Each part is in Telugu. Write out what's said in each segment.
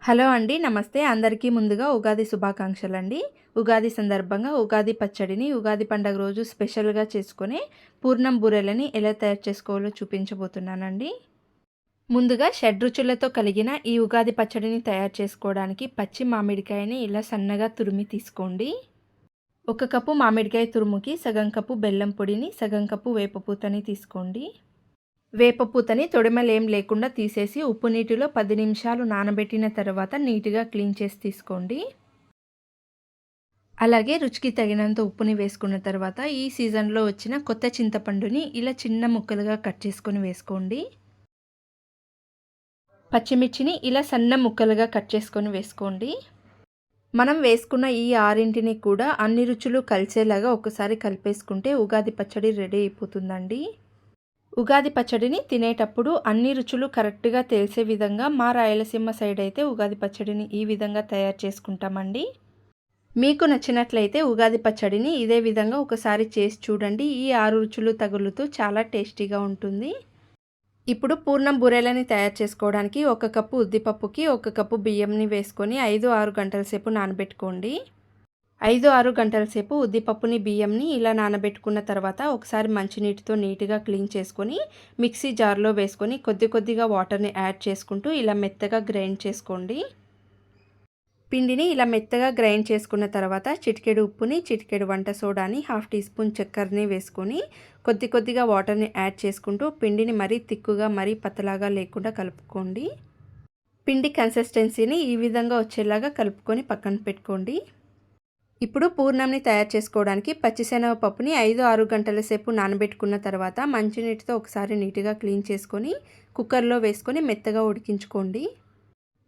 హలో అండి. నమస్తే. అందరికీ ముందుగా ఉగాది శుభాకాంక్షలండి. ఉగాది సందర్భంగా ఉగాది పచ్చడిని ఉగాది పండుగ రోజు స్పెషల్‌గా చేసుకునే పూర్ణం బూరెలని ఎలా తయారు చేసుకోవాలో చూపించబోతున్నానండి. ముందుగా షడ్‌రుచులతో కలిగిన ఈ ఉగాది పచ్చడిని తయారు చేసుకోవడానికి పచ్చి మామిడికాయని ఇలా సన్నగా తురిమి తీసుకోండి. 1 కప్పు మామిడికాయ తురుముకి సగం కప్పు బెల్లం పొడిని, సగం కప్పు వేపపూతని తీసుకోండి. వేపపూతని తొడిమలేం లేకుండా తీసేసి ఉప్పు నీటిలో 10 నిమిషాలు నానబెట్టిన తర్వాత నీట్‌గా క్లీన్ చేసి తీసుకోండి. అలాగే రుచికి తగినంత ఉప్పుని వేసుకున్న తర్వాత ఈ సీజన్‌లో వచ్చిన కొత్త చింతపండుని ఇలా చిన్న ముక్కలుగా కట్ చేసుకొని వేసుకోండి. పచ్చిమిర్చిని ఇలా సన్న ముక్కలుగా కట్ చేసుకొని వేసుకోండి. మనం వేసుకున్న ఈ 6ని కూడా అన్ని రుచులు కలిసేలాగా ఒకసారి కలిపేసుకుంటే ఉగాది పచ్చడి రెడీ అయిపోతుందండి. ఉగాది పచ్చడిని తినేటప్పుడు అన్ని రుచులు కరెక్ట్‌గా తెలిసే విధంగా మా రాయలసీమ సైడ్ అయితే ఉగాది పచ్చడిని ఈ విధంగా తయారు చేసుకుంటామండి. మీకు నచ్చినట్లయితే ఉగాది పచ్చడిని ఇదే విధంగా ఒకసారి చేసి చూడండి. ఈ 6 రుచులు తగులుతూ చాలా టేస్టీగా ఉంటుంది. ఇప్పుడు పూర్ణం బూరెలని తయారు చేసుకోవడానికి 1 కప్పు ఉద్దిపప్పుకి 1 కప్పు బియ్యంని వేసుకొని 5-6 గంటల సేపు నానబెట్టుకోండి. 5-6 గంటల సేపు ఉద్దిపప్పుని బియ్యంని ఇలా నానబెట్టుకున్న తర్వాత ఒకసారి మంచినీటితో నీట్‌గా క్లీన్ చేసుకొని మిక్సీ జార్‌లో వేసుకొని కొద్దిగా వాటర్‌ని యాడ్ చేసుకుంటూ ఇలా మెత్తగా గ్రైండ్ చేసుకోండి. పిండిని ఇలా మెత్తగా గ్రైండ్ చేసుకున్న తర్వాత చిటికెడు ఉప్పుని, చిటికెడు వంట సోడాని, హాఫ్ టీ స్పూన్ చక్కెరని వేసుకొని కొద్దిగా వాటర్‌ని యాడ్ చేసుకుంటూ పిండిని మరీ తిక్కుగా మరీ పతలాగా లేకుండా కలుపుకోండి. పిండి కన్సిస్టెన్సీని ఈ విధంగా వచ్చేలాగా కలుపుకొని పక్కన పెట్టుకోండి. ఇప్పుడు పూర్ణంని తయారు చేసుకోవడానికి పచ్చిశనగపప్పుని 5-6 గంటల సేపు నానబెట్టుకున్న తర్వాత మంచినీటితో ఒకసారి నీట్‌గా క్లీన్ చేసుకొని కుక్కర్‌లో వేసుకొని మెత్తగా ఉడికించుకోండి.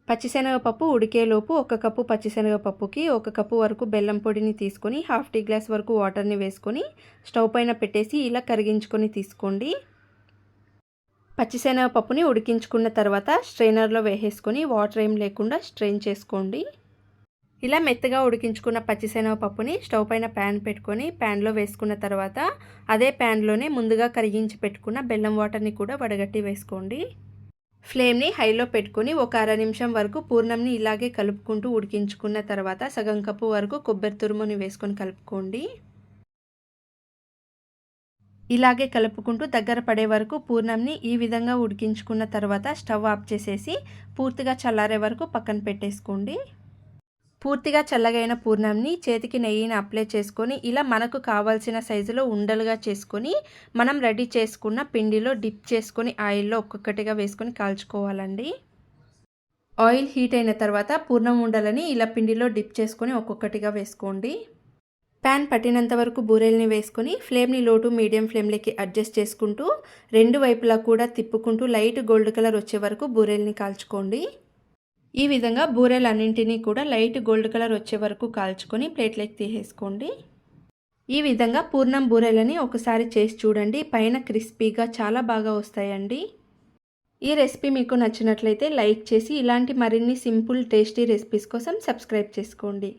పచ్చిశనగపప్పు ఉడికేలోపు 1 కప్పు పచ్చిశనగపప్పుకి 1 కప్పు వరకు బెల్లం పొడిని తీసుకొని హాఫ్ టీ గ్లాస్ వరకు వాటర్‌ని వేసుకొని స్టవ్ పైన పెట్టేసి ఇలా కరిగించుకొని తీసుకోండి. పచ్చిశనగపప్పుని ఉడికించుకున్న తర్వాత స్ట్రైనర్‌లో వేసేసుకొని వాటర్ ఏం లేకుండా స్ట్రెయిన్ చేసుకోండి. ఇలా మెత్తగా ఉడికించుకున్న పచ్చిశనగపప్పుని స్టవ్ పైన ప్యాన్ పెట్టుకొని ప్యాన్లో వేసుకున్న తర్వాత అదే ప్యాన్లోనే ముందుగా కరిగించి పెట్టుకున్న బెల్లం వాటర్ని కూడా వడగట్టి వేసుకోండి. ఫ్లేమ్ని హైలో పెట్టుకొని ఒక అర నిమిషం వరకు పూర్ణంని ఇలాగే కలుపుకుంటూ ఉడికించుకున్న తర్వాత సగం కప్పు వరకు కొబ్బరి తురుముని వేసుకొని కలుపుకోండి. ఇలాగే కలుపుకుంటూ దగ్గర పడే వరకు పూర్ణంని ఈ విధంగా ఉడికించుకున్న తర్వాత స్టవ్ ఆఫ్ చేసేసి పూర్తిగా చల్లారే వరకు పక్కన పెట్టేసుకోండి. పూర్తిగా చల్లగైన పూర్ణంని చేతికి నెయ్యిని అప్లై చేసుకొని ఇలా మనకు కావాల్సిన సైజులో ఉండలుగా చేసుకొని మనం రెడీ చేసుకున్న పిండిలో డిప్ చేసుకొని ఆయిల్లో ఒక్కొక్కటిగా వేసుకొని కాల్చుకోవాలండి. ఆయిల్ హీట్ అయిన తర్వాత పూర్ణం ఉండలని ఇలా పిండిలో డిప్ చేసుకొని ఒక్కొక్కటిగా వేసుకోండి. ప్యాన్ పట్టినంత వరకు బూరెల్ని వేసుకొని ఫ్లేమ్ని లో టు మీడియం ఫ్లేమ్లోకి అడ్జస్ట్ చేసుకుంటూ రెండు వైపులా కూడా తిప్పుకుంటూ లైట్ గోల్డ్ కలర్ వచ్చే వరకు బూరెల్ని కాల్చుకోండి. ఈ విధంగా బూరెలన్నింటినీ కూడా లైట్ గోల్డ్ కలర్ వచ్చే వరకు కాల్చుకొని ప్లేట్లోకి తీసేసుకోండి. ఈ విధంగా పూర్ణం బూరెలని ఒకసారి చేసి చూడండి. పైన క్రిస్పీగా చాలా బాగా వస్తాయండి. ఈ రెసిపీ మీకు నచ్చినట్లయితే లైక్ చేసి ఇలాంటి మరిన్ని సింపుల్ టేస్టీ రెసిపీస్ కోసం సబ్స్క్రైబ్ చేసుకోండి.